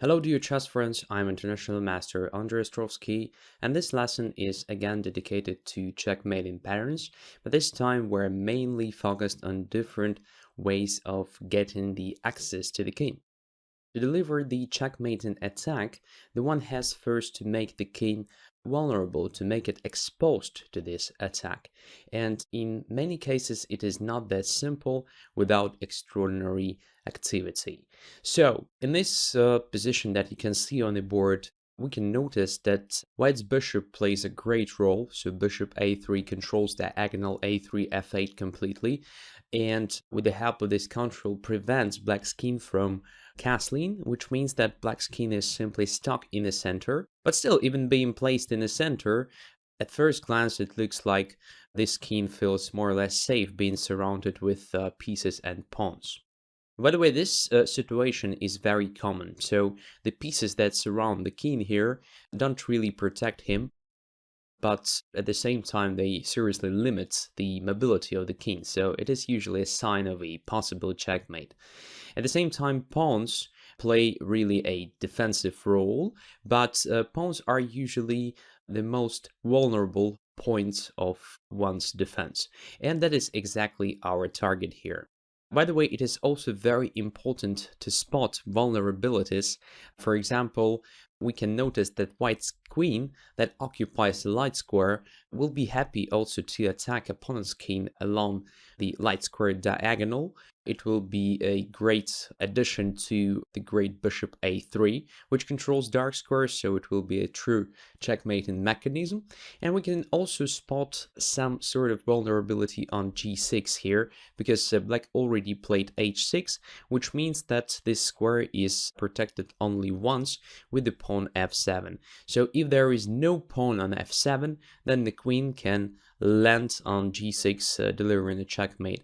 Hello dear chess friends, I'm International Master Andrey Ostrovskiy, and this lesson is again dedicated to checkmating patterns, but this time we're mainly focused on different ways of getting the access to the king. To deliver the checkmating attack, the one has first to make the king vulnerable, to make it exposed to this attack. And in many cases, it is not that simple without extraordinary activity. So, in this position that you can see on the board, we can notice that white's bishop plays a great role. So bishop a3 controls diagonal a3, f8 completely, and with the help of this control prevents black's king from castling, which means that black's king is simply stuck in the center. But still, even being placed in the center, at first glance it looks like this king feels more or less safe being surrounded with pieces and pawns. By the way, this situation is very common, so the pieces that surround the king here don't really protect him, but at the same time they seriously limit the mobility of the king, so it is usually a sign of a possible checkmate. At the same time, pawns play really a defensive role, but pawns are usually the most vulnerable points of one's defense, and that is exactly our target here. By the way, it is also very important to spot vulnerabilities. For example, we can notice that white's queen that occupies the light square will be happy also to attack opponent's king along the light square diagonal. It will be a great addition to the great bishop a3, which controls dark squares, so it will be a true checkmating mechanism. And we can also spot some sort of vulnerability on g6 here, because black already played h6, which means that this square is protected only once with the pawn f7. So if there is no pawn on f7, then the queen can land on g6, delivering a checkmate.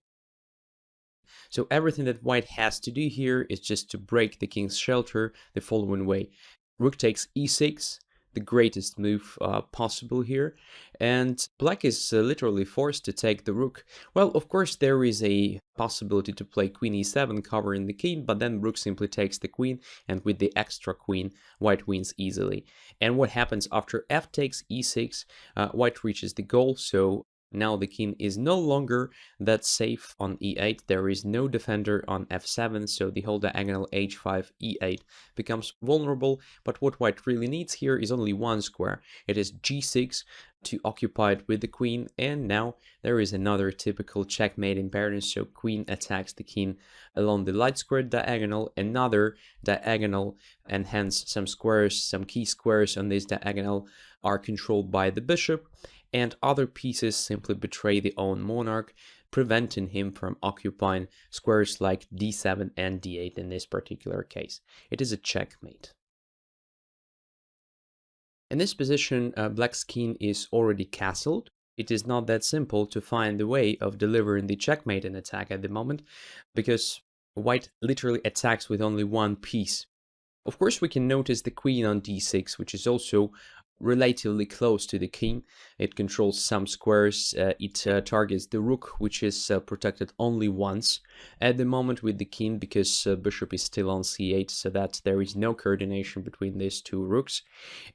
So everything that white has to do here is just to break the king's shelter the following way. Rook takes e6, the greatest move possible here, and black is literally forced to take the rook. Well, of course there is a possibility to play queen e7 covering the king, but then rook simply takes the queen, and with the extra queen white wins easily. And what happens after f takes e6, white reaches the goal, so now the king is no longer that safe on e8, there is no defender on f7, so the whole diagonal h5, e8 becomes vulnerable, but what white really needs here is only one square. It is g6 to occupy it with the queen, and now there is another typical checkmating pattern, so queen attacks the king along the light square diagonal, another diagonal, and hence some squares, some key squares on this diagonal are controlled by the bishop, and other pieces simply betray the own monarch, preventing him from occupying squares like d7 and d8 in this particular case. It is a checkmate. In this position, black's king is already castled. It is not that simple to find the way of delivering the checkmating attack at the moment, because white literally attacks with only one piece. Of course, we can notice the queen on d6, which is also relatively close to the king. It controls some squares, it targets the rook, which is protected only once at the moment with the king, because bishop is still on c8, so that there is no coordination between these two rooks,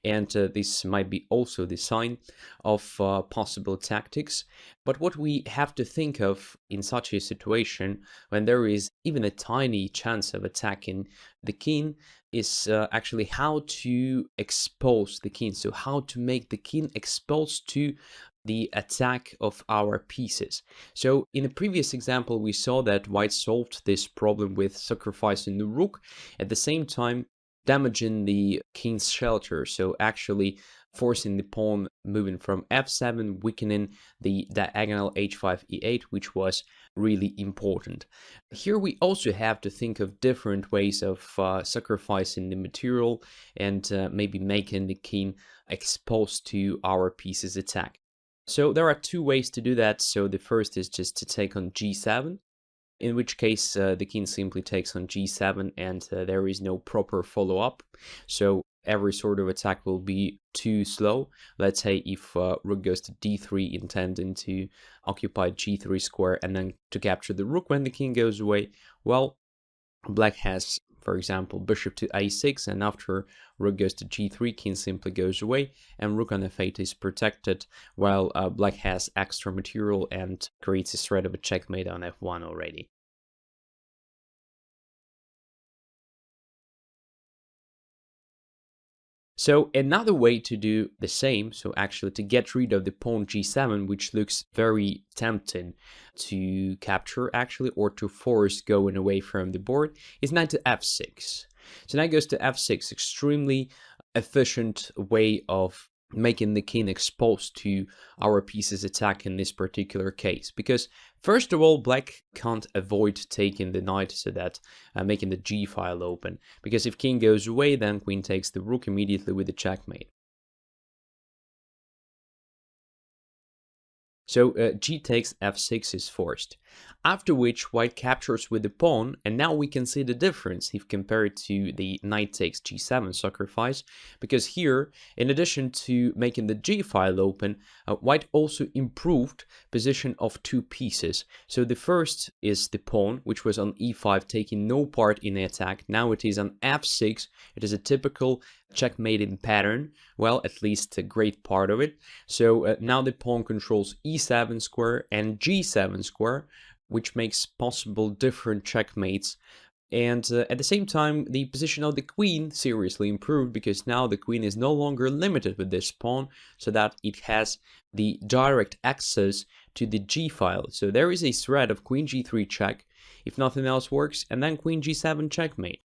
and this might be also the sign of possible tactics. But what we have to think of in such a situation, when there is even a tiny chance of attacking the king, is actually how to expose the king, so how to make the king exposed to the attack of our pieces. So in the previous example, we saw that white solved this problem with sacrificing the rook, at the same time damaging the king's shelter, so actually forcing the pawn moving from f7, weakening the diagonal h5, e8, which was really important. Here we also have to think of different ways of sacrificing the material and maybe making the king exposed to our piece's attack. So there are two ways to do that. So the first is just to take on g7, in which case the king simply takes on g7 and there is no proper follow-up. So every sort of attack will be too slow. Let's say if rook goes to d3, intending to occupy g3 square and then to capture the rook when the king goes away, well, black has for example, bishop to a6, and after rook goes to g3, king simply goes away, and rook on f8 is protected, while black has extra material and creates a threat of a checkmate on f1 already. So another way to do the same, so actually to get rid of the pawn g7, which looks very tempting to capture actually, or to force going away from the board, is knight to f6. So knight goes to f6, extremely efficient way of making the king exposed to our piece's attack in this particular case, because first of all, black can't avoid taking the knight, so that making the g file open, because if king goes away, then queen takes the rook immediately with the checkmate. So g takes f6 is forced, after which white captures with the pawn, and now we can see the difference if compared to the knight takes g7 sacrifice, because here, in addition to making the g file open, white also improved position of two pieces. So the first is the pawn, which was on e5 taking no part in the attack. Now it is on f6. It is a typical checkmating pattern, well, at least a great part of it. So now the pawn controls e7 square and g7 square, which makes possible different checkmates. And at the same time, the position of the queen seriously improved, because now the queen is no longer limited with this pawn, so that it has the direct access to the g file. So there is a threat of queen g3 check if nothing else works, and then queen g7 checkmate.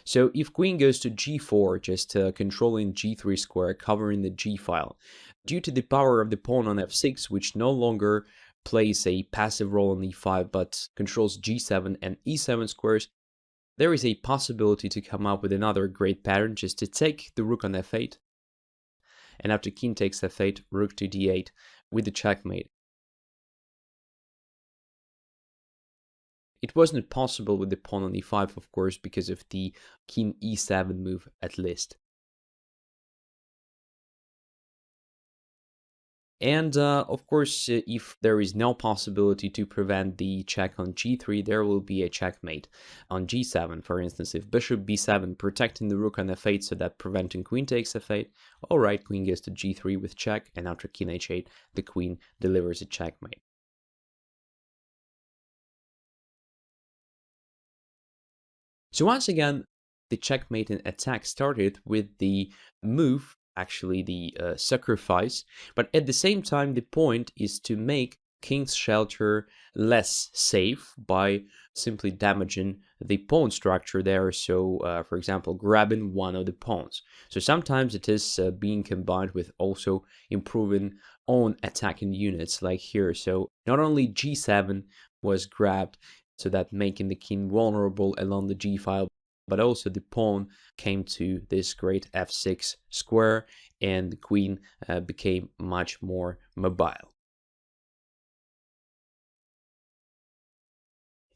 So if queen goes to g4, just controlling g3 square, covering the g file, due to the power of the pawn on f6, which no longer plays a passive role on e5 but controls g7 and e7 squares, there is a possibility to come up with another great pattern, just to take the rook on f8, and after king takes f8, rook to d8 with the checkmate. It wasn't possible with the pawn on e5, of course, because of the king e7 move at least. And of course, if there is no possibility to prevent the check on g3, there will be a checkmate on g7. For instance, if bishop b7 protecting the rook on f8, so that preventing queen takes f8, all right, queen goes to g3 with check, and after king h8, the queen delivers a checkmate. So once again, the checkmating attack started with the move, actually the sacrifice, but at the same time the point is to make king's shelter less safe by simply damaging the pawn structure there, so for example grabbing one of the pawns. So sometimes it is being combined with also improving own attacking units, like here. So not only g7 was grabbed, so that making the king vulnerable along the g file, but also the pawn came to this great f6 square, and the queen became much more mobile.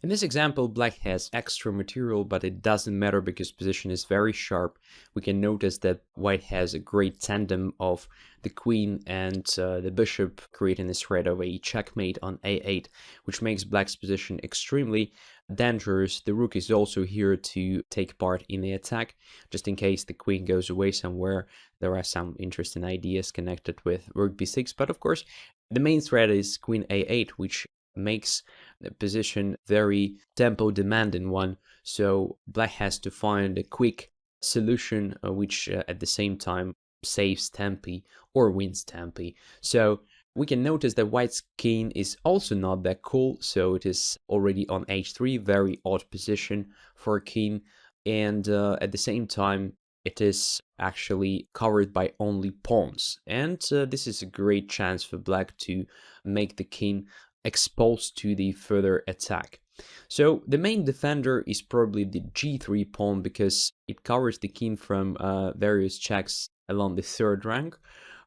In this example, black has extra material, but it doesn't matter because position is very sharp. We can notice that white has a great tandem of the queen and the bishop, creating this threat of a checkmate on a8, which makes black's position extremely dangerous. The rook is also here to take part in the attack, just in case the queen goes away somewhere. There are some interesting ideas connected with rook b6, but of course, the main threat is queen a8, which makes the position very tempo demanding one, so black has to find a quick solution which at the same time saves tempi or wins tempi. So we can notice that white's king is also not that cool, so it is already on h3, very odd position for a king, and at the same time it is actually covered by only pawns, and this is a great chance for black to make the king exposed to the further attack. So the main defender is probably the g3 pawn, because it covers the king from various checks along the third rank,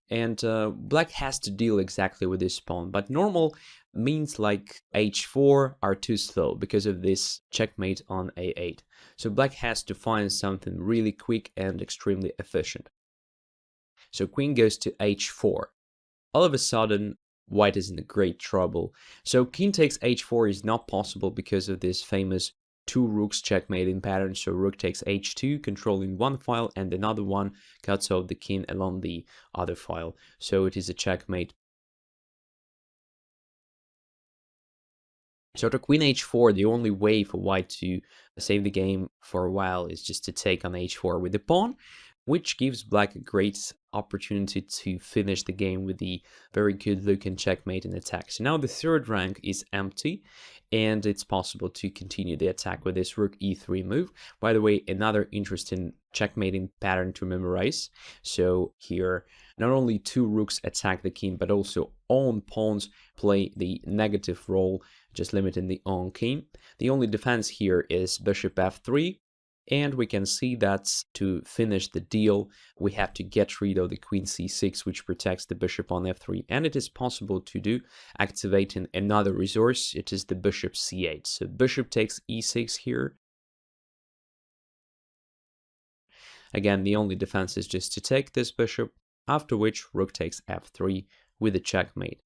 and black has to deal exactly with this pawn, but normal means like h4 are too slow because of this checkmate on a8. So black has to find something really quick and extremely efficient. So queen goes to h4. All of a sudden, white is in a great trouble. So king takes h4 is not possible because of this famous two rooks checkmating pattern. So rook takes h2, controlling one file, and another one cuts off the king along the other file. So it is a checkmate. So to queen h4, the only way for white to save the game for a while is just to take on h4 with the pawn, which gives black a great opportunity to finish the game with the very good looking checkmate and attack. So now the third rank is empty, and it's possible to continue the attack with this rook e3 move. By the way, another interesting checkmating pattern to memorize. So here, not only two rooks attack the king, but also own pawns play the negative role, just limiting the own king. The only defense here is bishop f3, and we can see that to finish the deal, we have to get rid of the queen c6, which protects the bishop on f3. And it is possible to do, activating another resource. It is the bishop c8. So bishop takes e6 here. Again, the only defense is just to take this bishop, after which rook takes f3 with a checkmate.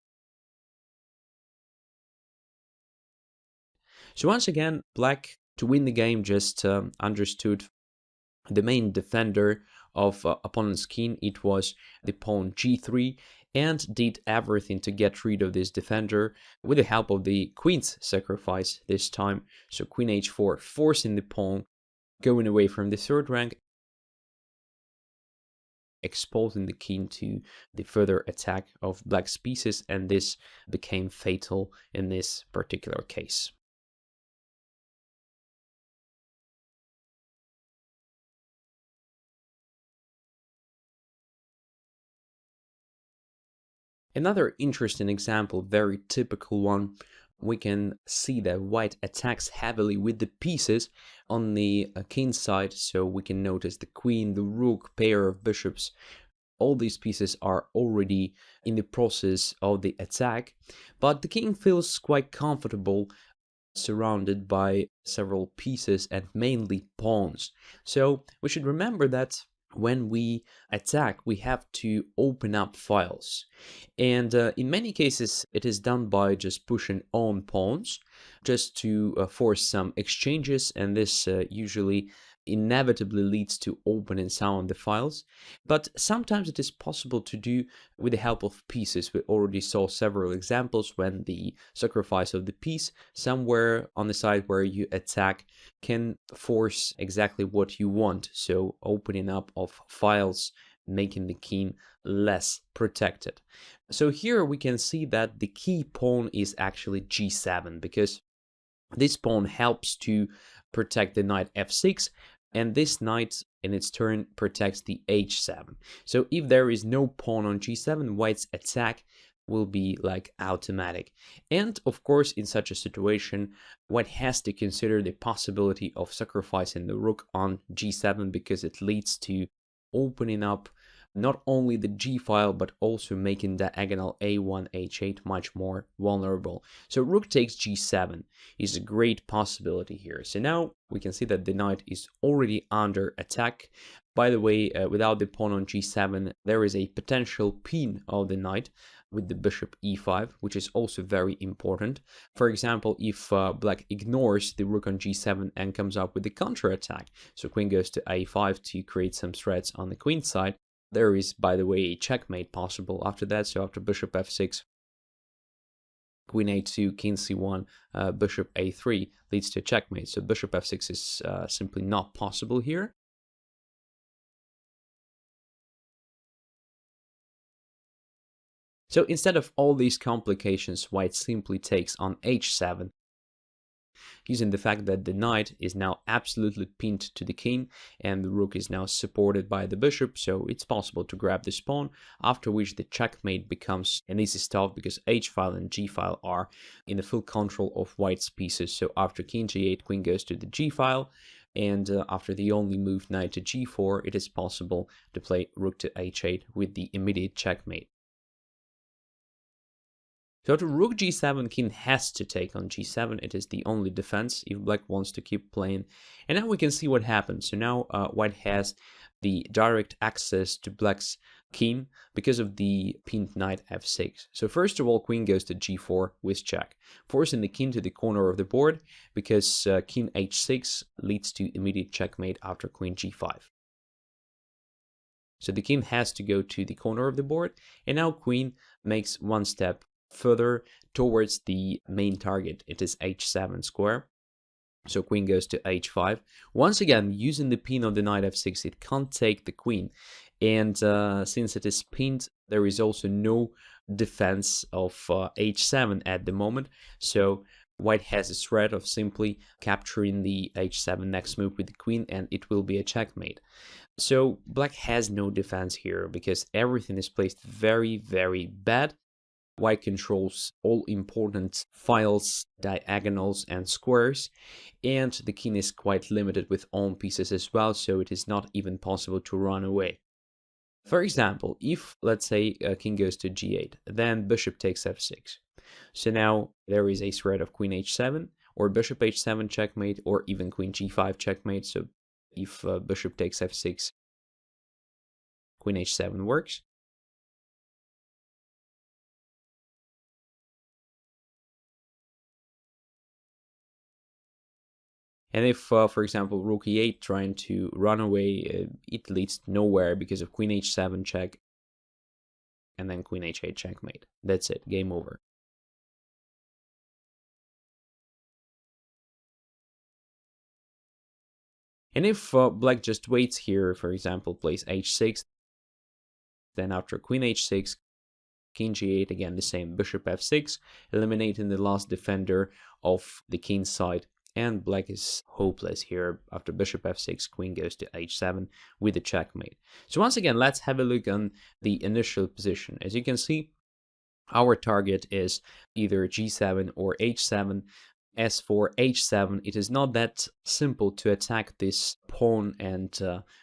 So once again, black, to win the game, just understood the main defender of opponent's king. It was the pawn g3, and did everything to get rid of this defender with the help of the queen's sacrifice this time. So queen h4, forcing the pawn going away from the third rank, exposing the king to the further attack of black's pieces, and this became fatal in this particular case. Another interesting example, very typical one, we can see that white attacks heavily with the pieces on the king side. So we can notice the queen, the rook, pair of bishops. All these pieces are already in the process of the attack, but the king feels quite comfortable surrounded by several pieces and mainly pawns. So we should remember that when we attack, we have to open up files. And in many cases, it is done by just pushing on pawns, just to force some exchanges, and this usually inevitably leads to opening some of the files. But sometimes it is possible to do with the help of pieces. We already saw several examples when the sacrifice of the piece somewhere on the side where you attack can force exactly what you want. So opening up of files, making the king less protected. So here we can see that the key pawn is actually g7, because this pawn helps to protect the knight f6, and this knight in its turn protects the h7. So if there is no pawn on g7, white's attack will be like automatic. And of course, in such a situation, white has to consider the possibility of sacrificing the rook on g7, because it leads to opening up not only the g file, but also making diagonal a1, h8 much more vulnerable. So rook takes g7 is a great possibility here. So now we can see that the knight is already under attack. By the way, without the pawn on g7, there is a potential pin of the knight with the bishop e5, which is also very important. For example, if black ignores the rook on g7 and comes up with the counter attack, so queen goes to a5 to create some threats on the queen side, there is, by the way, a checkmate possible after that. So after bishop f6, queen a2, king c1, bishop a3 leads to a checkmate. So bishop f6 is simply not possible here. So instead of all these complications, white simply takes on h7, using the fact that the knight is now absolutely pinned to the king and the rook is now supported by the bishop, so it's possible to grab this pawn, after which the checkmate becomes an easy stuff because h-file and g-file are in the full control of white's pieces. So after king g8, queen goes to the g-file, and after the only move knight to g4, it is possible to play rook to h8 with the immediate checkmate. So to rook g7, king has to take on g7. It is the only defense if black wants to keep playing. And now we can see what happens. So now white has the direct access to black's keen because of the pinned knight f6. So first of all, queen goes to g4 with check, forcing the king to the corner of the board because king h6 leads to immediate checkmate after queen g5. So the king has to go to the corner of the board, and now queen makes one step further towards the main target. It is h7 square. So queen goes to h5. Once again, using the pin of the knight f6, it can't take the queen. And since it is pinned, there is also no defense of h7 at the moment. So white has a threat of simply capturing the h7 next move with the queen, and it will be a checkmate. So black has no defense here because everything is placed very, very bad. White controls all important files, diagonals, and squares, and the king is quite limited with own pieces as well, so it is not even possible to run away. For example, if, let's say, king goes to g8, then bishop takes f6. So now there is a threat of queen h7, or bishop h7 checkmate, or even queen g5 checkmate. So if bishop takes f6, queen h7 works. And if, for example, rook e8 trying to run away, it leads nowhere because of queen h7 check, and then queen h8 checkmate. That's it, game over. And if black just waits here, for example, plays h6, then after queen h6, king g8, again the same, bishop f6, eliminating the last defender of the king's side. And black is hopeless here. After bishop f6, queen goes to h7 with a checkmate. So once again, let's have a look on the initial position. As you can see, our target is either g7 or h7. As for h7, it is not that simple to attack this pawn and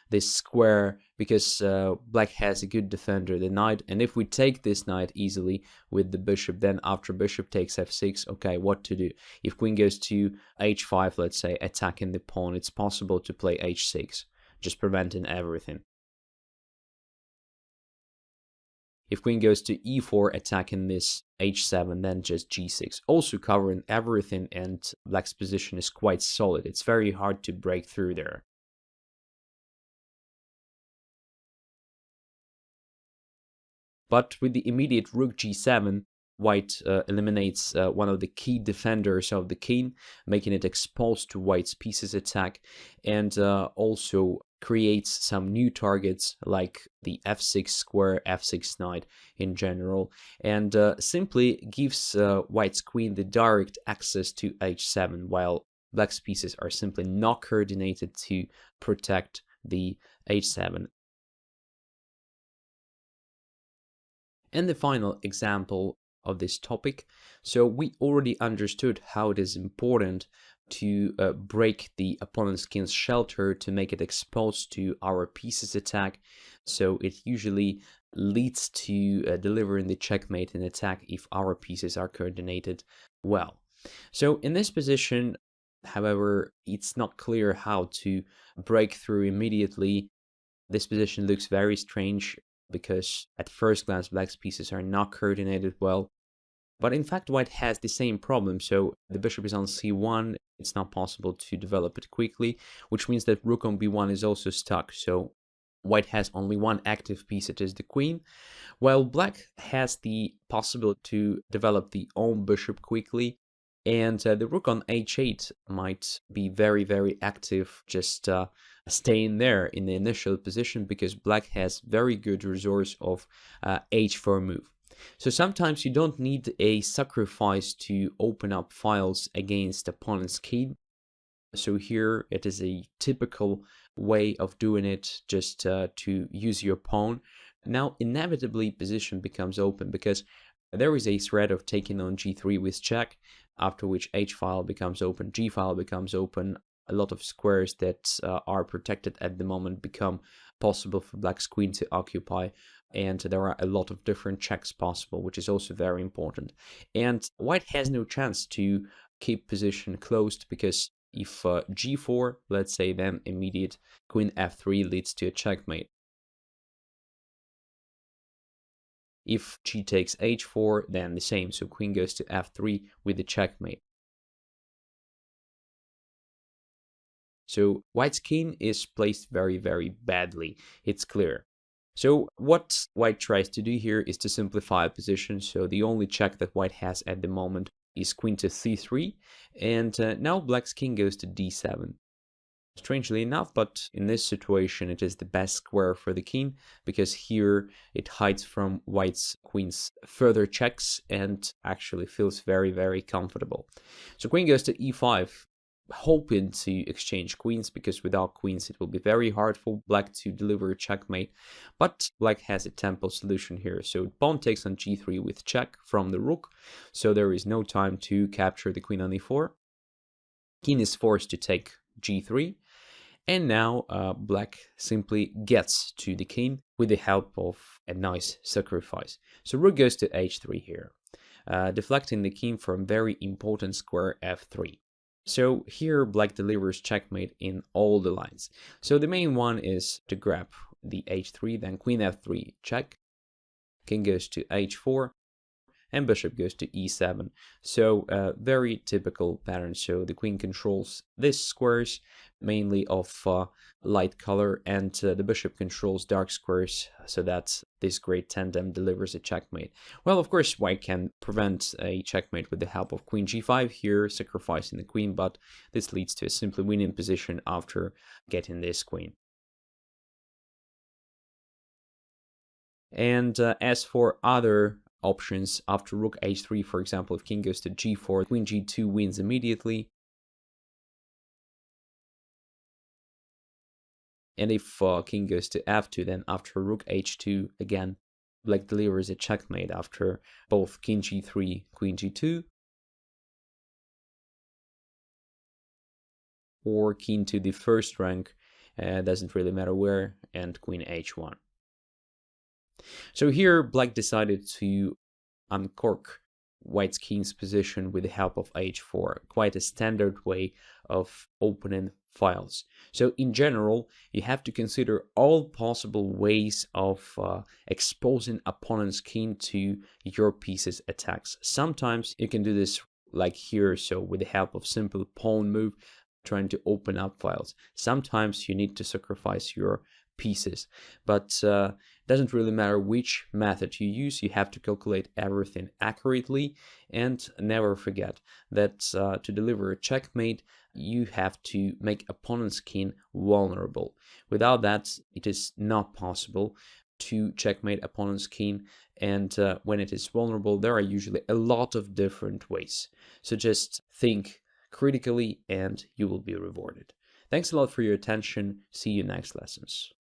this square because black has a good defender, the knight. And if we take this knight easily with the bishop, then after bishop takes f6, okay, what to do? If queen goes to h5, let's say, attacking the pawn, it's possible to play h6, just preventing everything. If queen goes to e4, attacking this h7, then just g6, also covering everything, and black's position is quite solid. It's very hard to break through there. But with the immediate rook g7, white eliminates one of the key defenders of the king, making it exposed to white's pieces attack, and also creates some new targets like the f6 square, f6 knight in general, and simply gives white's queen the direct access to h7, while black's pieces are simply not coordinated to protect the h7. And the final example of this topic. So we already understood how it is important to break the opponent's king's shelter to make it exposed to our pieces attack. So it usually leads to delivering the checkmate in attack if our pieces are coordinated well. So in this position, however, it's not clear how to break through immediately. This position looks very strange because at first glance black's pieces are not coordinated well. But in fact white has the same problem, so the bishop is on c1, it's not possible to develop it quickly, which means that rook on b1 is also stuck, so white has only one active piece, it is the queen, while black has the possibility to develop the own bishop quickly, and the rook on h8 might be very, very active, just staying there in the initial position because black has very good resource of h4 move. So sometimes you don't need a sacrifice to open up files against opponent's king. So here it is a typical way of doing it, just to use your pawn. Now inevitably position becomes open because there is a threat of taking on g3 with check, after which h file becomes open, g file becomes open. A lot of squares that are protected at the moment become possible for black's queen to occupy, and there are a lot of different checks possible, which is also very important. And white has no chance to keep position closed because if g4, let's say, then immediate queen f3 leads to a checkmate. If g takes h4, then the same, so queen goes to f3 with the checkmate. So white's king is placed very, very badly, it's clear. So what white tries to do here is to simplify a position, so the only check that white has at the moment is queen to c3, and now black's king goes to d7. Strangely enough, but in this situation it is the best square for the king, because here it hides from white's queen's further checks and actually feels very, very comfortable. So queen goes to e5, hoping to exchange queens, because without queens it will be very hard for black to deliver a checkmate, but black has a tempo solution here. So pawn takes on g3 with check from the rook, so there is no time to capture the queen on e4. King is forced to take g3, and now black simply gets to the king with the help of a nice sacrifice. So rook goes to h3 here, deflecting the king from very important square f3. So here black delivers checkmate in all the lines. So the main one is to grab the h3, then queen f3 check, king goes to h4, and bishop goes to e7. So very typical pattern. So the queen controls these squares, mainly of light color, and the bishop controls dark squares, so that this great tandem delivers a checkmate. Well, of course, white can prevent a checkmate with the help of queen g5 here, sacrificing the queen, but this leads to a simply winning position after getting this queen. And as for other options, after rook h3, for example, if king goes to g4, queen g2 wins immediately. And if king goes to f2, then after rook h2, again, black delivers a checkmate after both king g3, queen g2, or king to the first rank, doesn't really matter where, and queen h1. So here black decided to uncork white's king's position with the help of h4, quite a standard way of opening files. So in general, you have to consider all possible ways of exposing opponent's king to your piece's attacks. Sometimes you can do this like here, so with the help of simple pawn move, trying to open up files. Sometimes you need to sacrifice your pieces, but doesn't really matter which method you use. You have to calculate everything accurately, and never forget that to deliver a checkmate, you have to make opponent's king vulnerable. Without that, it is not possible to checkmate opponent's king, and when it is vulnerable, there are usually a lot of different ways. So just think critically and you will be rewarded. Thanks a lot for your attention. See you next lessons.